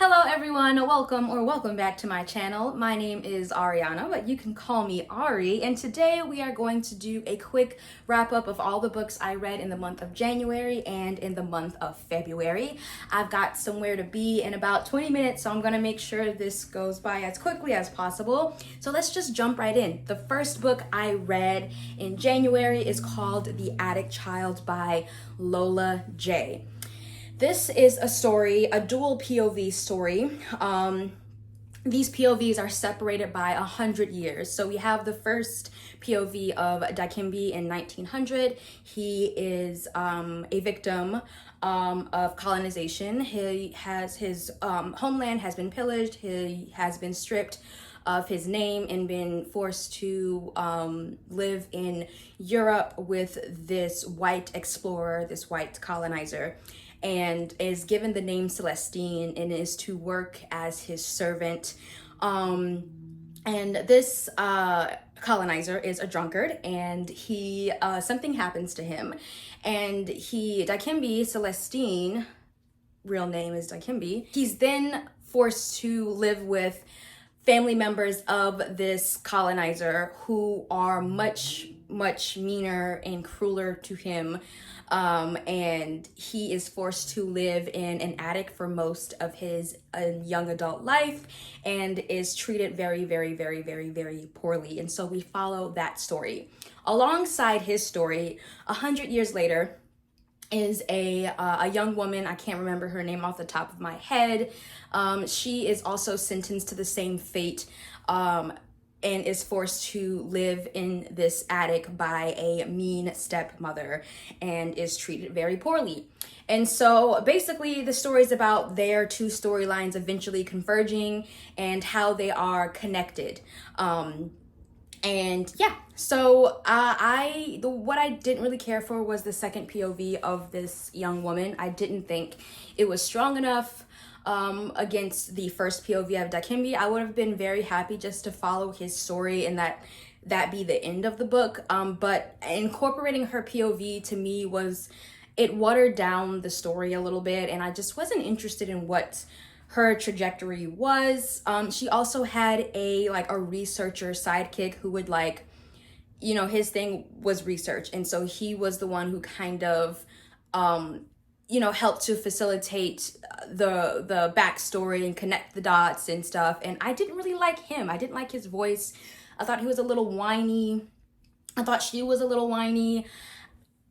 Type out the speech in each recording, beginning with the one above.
Hello everyone, welcome back to my channel. My name is Ariana, but you can call me Ari, and today we are going to do a quick wrap up of all the books I read in the month of January and in the month of February. I've got somewhere to be in about 20 minutes, so I'm gonna make sure this goes by as quickly as possible. So let's just jump right in. The first book I read in January is called The Addict Child by Lola Jaye. This is a story, a dual POV story. These POVs are separated by 100 years. So we have the first POV of Dikembe in 1900. He is a victim of colonization. His homeland has been pillaged. He has been stripped of his name and been forced to live in Europe with this white explorer, this white colonizer, and is given the name Celestine and is to work as his servant. And this colonizer is a drunkard, and he something happens to him, and Dikembe Celestine, real name is Dikembe, he's then forced to live with family members of this colonizer who are much meaner and crueler to him, and he is forced to live in an attic for most of his young adult life and is treated very poorly. And so we follow that story. Alongside his story, 100 years later, is a young woman. I can't remember her name off the top of my head. She is also sentenced to the same fate, and is forced to live in this attic by a mean stepmother and is treated very poorly. And so basically the story is about their two storylines eventually converging and how they are connected. And yeah, so what I didn't really care for was the second POV of this young woman. I didn't think it was strong enough against the first POV of Dikembe. I would have been very happy just to follow his story and that be the end of the book. But incorporating her POV to me it watered down the story a little bit, and I just wasn't interested in what her trajectory was. She also had a researcher sidekick who would his thing was research, and so he was the one who kind of helped to facilitate the backstory and connect the dots and stuff. And I didn't really like him. I didn't like his voice. I thought he was a little whiny. I thought she was a little whiny.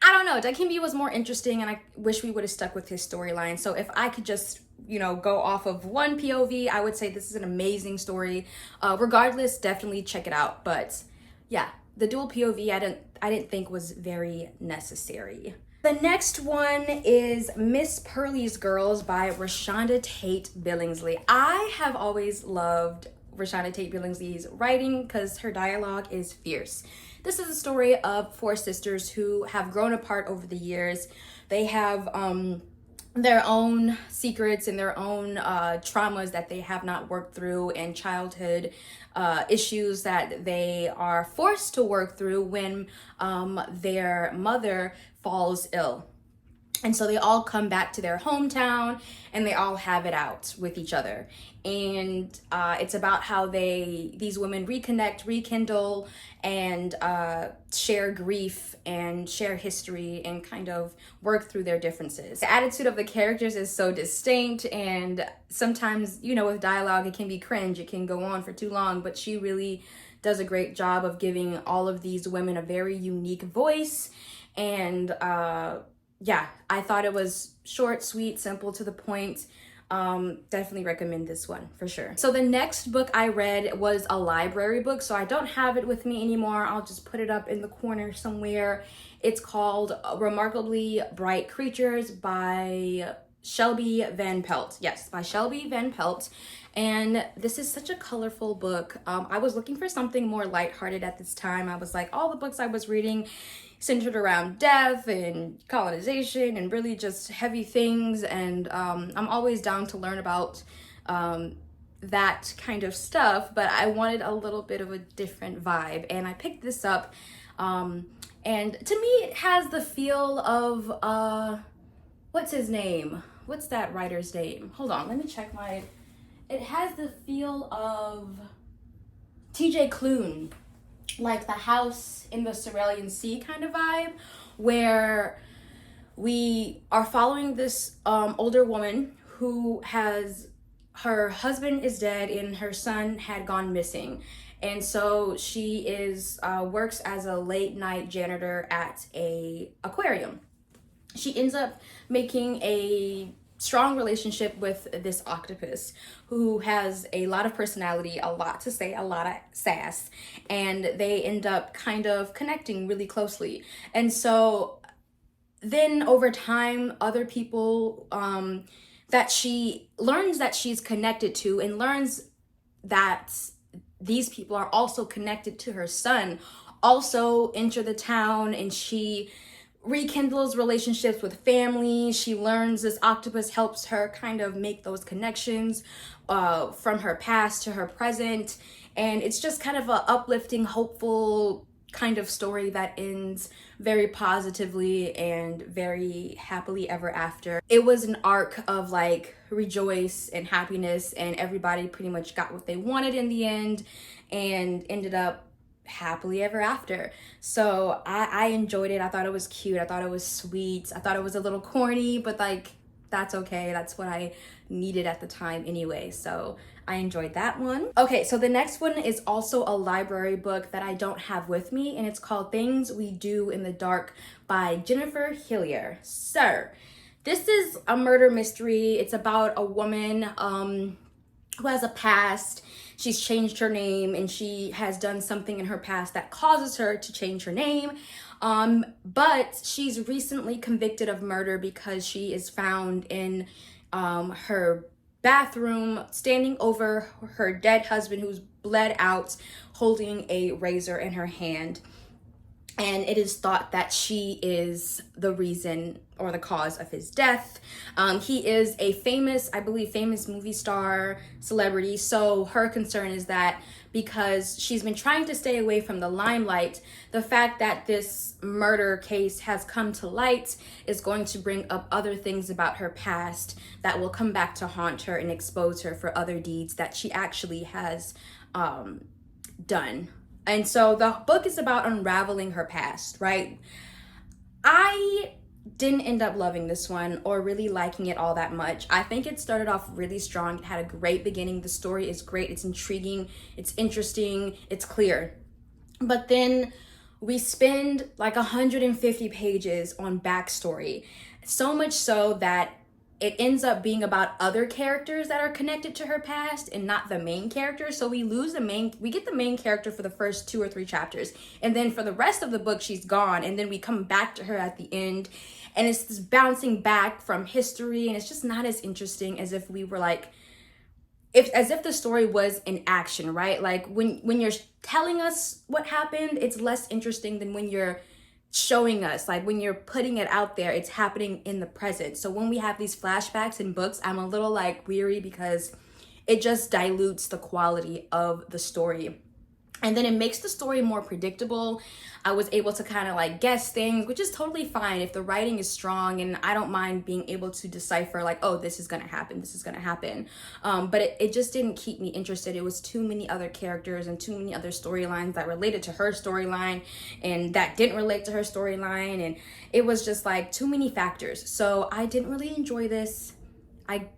I don't know. Dikembe was more interesting, and I wish we would have stuck with his storyline. So if I could just go off of one POV, I would say this is an amazing story. Regardless, definitely check it out. But yeah, the dual POV I didn't think was very necessary. The next one is Miss Pearly's Girls by ReShonda Tate Billingsley. I have always loved ReShonda Tate Billingsley's writing because her dialogue is fierce. This is a story of four sisters who have grown apart over the years. They have their own secrets and their own traumas that they have not worked through, and childhood issues that they are forced to work through when their mother falls ill. And so they all come back to their hometown and they all have it out with each other. And it's about how these women reconnect, rekindle, and share grief and share history and kind of work through their differences. The attitude of the characters is so distinct, and sometimes, with dialogue, it can be cringe. It can go on for too long, but she really does a great job of giving all of these women a very unique voice. And yeah, I thought it was short, sweet, simple, to the point. Definitely recommend this one for sure. So the next book I read was a library book, so I don't have it with me anymore. I'll just put it up in the corner somewhere. It's called Remarkably Bright Creatures by Shelby Van Pelt. Yes, by Shelby Van Pelt. And this is such a colorful book. I was looking for something more lighthearted at this time. I was like, all the books I was reading centered around death and colonization and really just heavy things, and I'm always down to learn about that kind of stuff, but I wanted a little bit of a different vibe, and I picked this up, and to me it has the feel of what's his name? What's that writer's name? Hold on, let me check my it has the feel of TJ Klune, like the House in the Cerulean Sea kind of vibe, where we are following this older woman who has, her husband is dead and her son had gone missing. And so she is works as a late night janitor at a aquarium. She ends up making a strong relationship with this octopus who has a lot of personality, a lot to say, a lot of sass, and they end up kind of connecting really closely. And so then over time, other people that she learns that she's connected to, and learns that these people are also connected to her son, also enter the town, and she rekindles relationships with family. She learns this octopus helps her kind of make those connections from her past to her present. And it's just kind of a uplifting, hopeful kind of story that ends very positively and very happily ever after. It was an arc of like rejoice and happiness, and everybody pretty much got what they wanted in the end and ended up happily ever after. So I enjoyed it. I thought it was cute. I thought it was sweet. I thought it was a little corny, but like, that's okay. That's what I needed at the time anyway. So I enjoyed that one. Okay, so the next one is also a library book that I don't have with me, and it's called Things We Do in the Dark by Jennifer Hillier. So this is a murder mystery. It's about a woman who has a past. She's changed her name, and she has done something in her past that causes her to change her name. But she's recently convicted of murder because she is found in her bathroom standing over her dead husband who's bled out, holding a razor in her hand. And it is thought that she is the reason or the cause of his death. He is a famous, I believe, famous movie star, celebrity. So her concern is that because she's been trying to stay away from the limelight, the fact that this murder case has come to light is going to bring up other things about her past that will come back to haunt her and expose her for other deeds that she actually has done. And so the book is about unraveling her past, right? I didn't end up loving this one or really liking it all that much. I think it started off really strong. It had a great beginning. The story is great. It's intriguing. It's interesting. It's clear. But then we spend like 150 pages on backstory. So much so that it ends up being about other characters that are connected to her past and not the main character. So we get the main character for the first 2 or 3 chapters. And then for the rest of the book, she's gone. And then we come back to her at the end. And it's this bouncing back from history. And it's just not as interesting as if we were like, as if the story was in action, right? Like when you're telling us what happened, it's less interesting than when you're showing us, like when you're putting it out there, it's happening in the present. So when we have these flashbacks in books, I'm a little like weary because it just dilutes the quality of the story. And then it makes the story more predictable. I was able to kind of like guess things, which is totally fine if the writing is strong, and I don't mind being able to decipher like, oh, this is gonna happen, this is gonna happen. But it just didn't keep me interested. It was too many other characters and too many other storylines that related to her storyline and that didn't relate to her storyline. And it was just like too many factors. So I didn't really enjoy this. I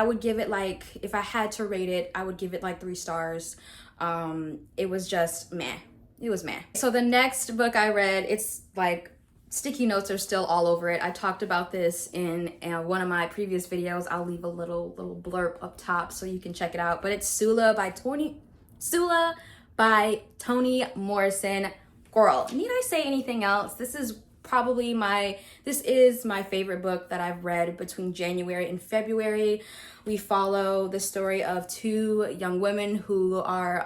would give it like, if I had to rate it, I would give it like 3 stars. It was just meh. It was meh. So the next book I read, it's like sticky notes are still all over it. I talked about this in one of my previous videos. I'll leave a little blurb up top so you can check it out. But it's Sula by Toni Morrison. Girl, need I say anything else? This is my favorite book that I've read between January and February. We follow the story of 2 young women who are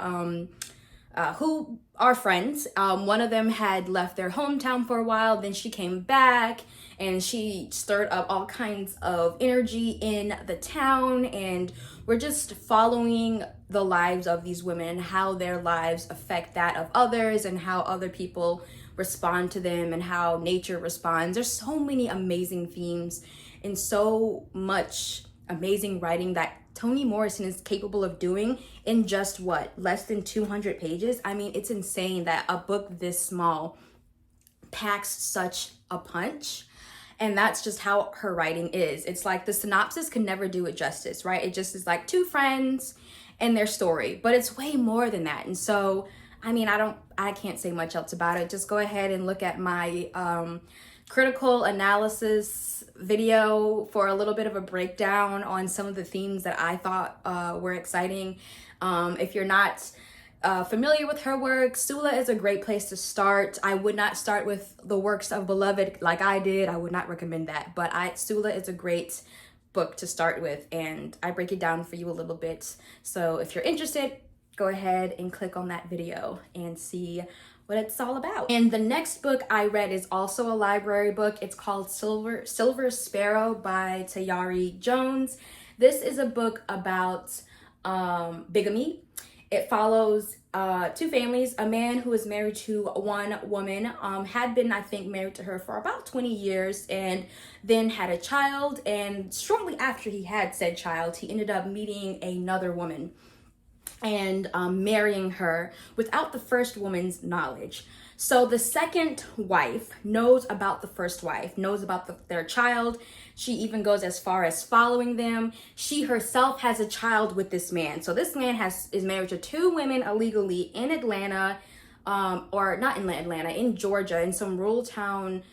friends. One of them had left their hometown for a while, then she came back and she stirred up all kinds of energy in the town, and we're just following the lives of these women, how their lives affect that of others and how other people respond to them and how nature responds. There's so many amazing themes and so much amazing writing that Toni Morrison is capable of doing in just what, less than 200 pages. I mean, it's insane that a book this small packs such a punch. And that's just how her writing is. It's like the synopsis can never do it justice, right? It just is like two friends and their story, but it's way more than that. And so, I mean, I can't say much else about it. Just go ahead and look at my critical analysis video for a little bit of a breakdown on some of the themes that I thought were exciting. If you're not familiar with her work, Sula is a great place to start. I would not start with the works of Beloved like I did. I would not recommend that, but Sula is a great book to start with, and I break it down for you a little bit. So if you're interested, go ahead and click on that video and see what it's all about. And the next book I read is also a library book. It's called Silver Sparrow by Tayari Jones. This is a book about bigamy. It follows two families. A man who is married to one woman, had been, I think, married to her for about 20 years, and then had a child. And shortly after he had said child, he ended up meeting another woman and marrying her without the first woman's knowledge. So the second wife knows about the first wife, knows about their child. She even goes as far as following them. She herself has a child with this man. So this man is married to two women illegally in Atlanta, or not in Atlanta, in Georgia, in some rural town,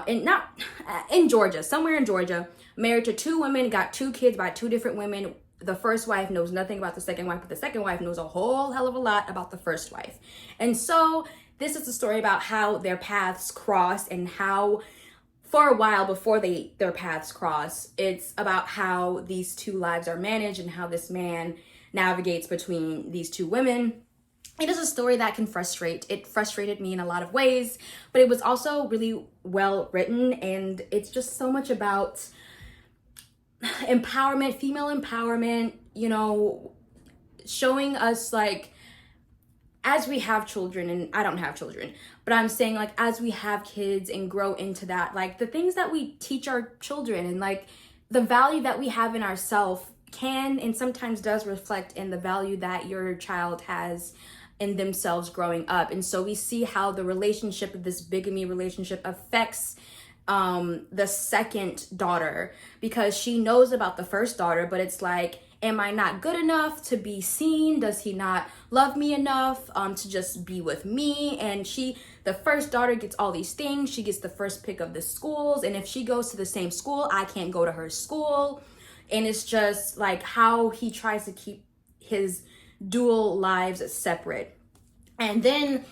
in Georgia, somewhere in Georgia. Married to two women, got two kids by two different women. The first wife knows nothing about the second wife, but the second wife knows a whole hell of a lot about the first wife. And so this is a story about how their paths cross, and how for a while before their paths cross, it's about how these two lives are managed and how this man navigates between these two women. It is a story that can frustrate. It frustrated me in a lot of ways, but it was also really well written, and it's just so much about empowerment, female empowerment, you know, showing us, like, as we have children, and I don't have children, but I'm saying, like, as we have kids and grow into that, like, the things that we teach our children and, like, the value that we have in ourselves can and sometimes does reflect in the value that your child has in themselves growing up. And so we see how the relationship of this bigamy relationship affects the second daughter, because she knows about the first daughter, but it's like, am I not good enough to be seen? Does he not love me enough to just be with me? And the first daughter gets all these things. She gets the first pick of the schools, and if she goes to the same school, I can't go to her school. And it's just like how he tries to keep his dual lives separate. And then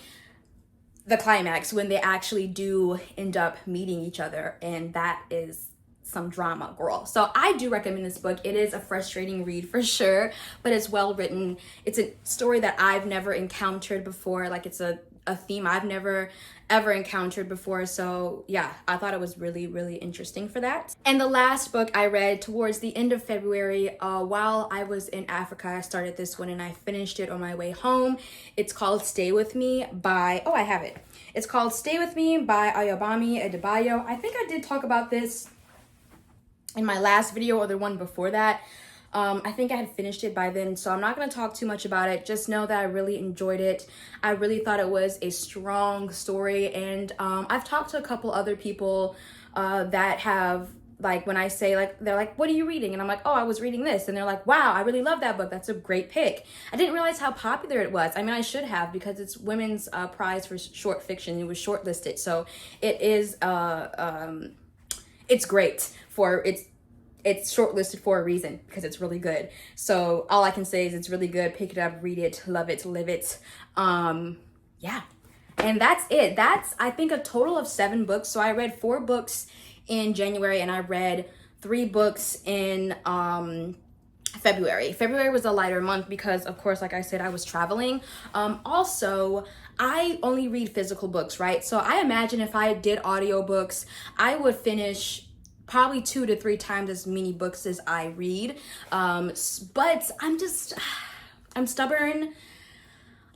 the climax, when they actually do end up meeting each other, and that is some drama, girl. So I do recommend this book. It is a frustrating read for sure, but it's well written. It's a story that I've never encountered before. Like, it's a theme I've never ever encountered before. So yeah, I thought it was really, really interesting for that. And the last book I read towards the end of February, while I was in Africa, I started this one and I finished it on my way home. It's called Stay With Me by, I have it. It's called Stay With Me by Ayobami Adobayo. I think I did talk about this in my last video or the one before that. I think I had finished it by then, so I'm not going to talk too much about it. Just know that I really enjoyed it. I really thought it was a strong story, and I've talked to a couple other people that have, like, when I say, like, they're like, what are you reading? And I'm like, oh, I was reading this. And they're like, wow, I really love that book. That's a great pick. I didn't realize how popular it was. I mean, I should have, because it's Women's Prize for Short Fiction. It was shortlisted. So it is, it's great for, it's shortlisted for a reason, because it's really good. So all I can say is it's really good. Pick it up, read it, love it, live it. Yeah. And that's it. That's, I think, a total of 7 books. So I read 4 books in January, and I read 3 books in February. February was a lighter month because, of course, like I said, I was traveling. Also, I only read physical books, right? So I imagine if I did audiobooks, I would finish probably 2 to 3 times as many books as I read. But I'm stubborn.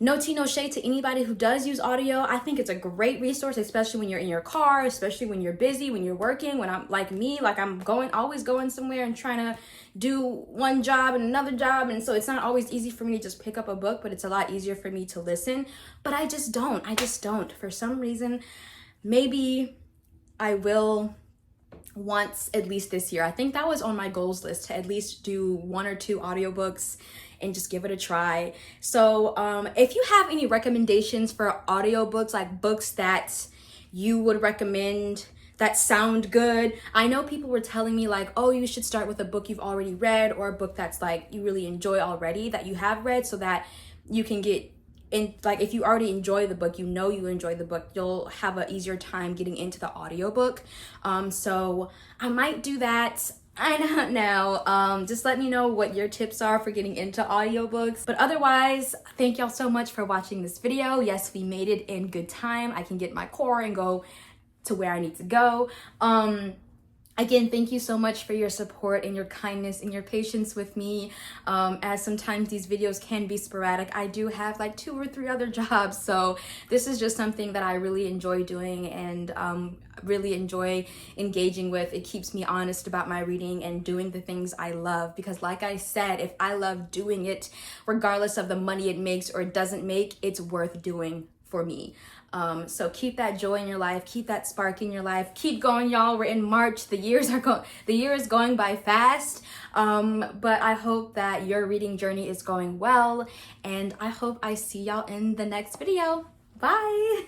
No tea, no shade to anybody who does use audio. I think it's a great resource, especially when you're in your car, especially when you're busy, when you're working, when I'm like me, like I'm always going somewhere and trying to do one job and another job. And so it's not always easy for me to just pick up a book, but it's a lot easier for me to listen. But I just don't. For some reason, maybe I will once at least this year. I think that was on my goals list to at least do 1 or 2 audiobooks and just give it a try. So if you have any recommendations for audiobooks, like books that you would recommend that sound good. I know people were telling me like, oh, you should start with a book you've already read, or a book that's like you really enjoy already that you have read, so that you can get in, like if you already enjoy the book, you know you enjoy the book, you'll have an easier time getting into the audiobook. So I might do that. I don't know. Just let me know what your tips are for getting into audiobooks. But otherwise, thank y'all so much for watching this video. Yes, we made it in good time. I can get my core and go to where I need to go. Again, thank you so much for your support and your kindness and your patience with me. As sometimes these videos can be sporadic. I do have like 2 or 3 other jobs, so this is just something that I really enjoy doing and really enjoy engaging with. It keeps me honest about my reading and doing the things I love, because like I said, if I love doing it, regardless of the money it makes or it doesn't make, it's worth doing for me. So keep that joy in your life, keep that spark in your life, keep going, y'all. We're in March. The year is going by fast. But I hope that your reading journey is going well, and I hope I see y'all in the next video. Bye.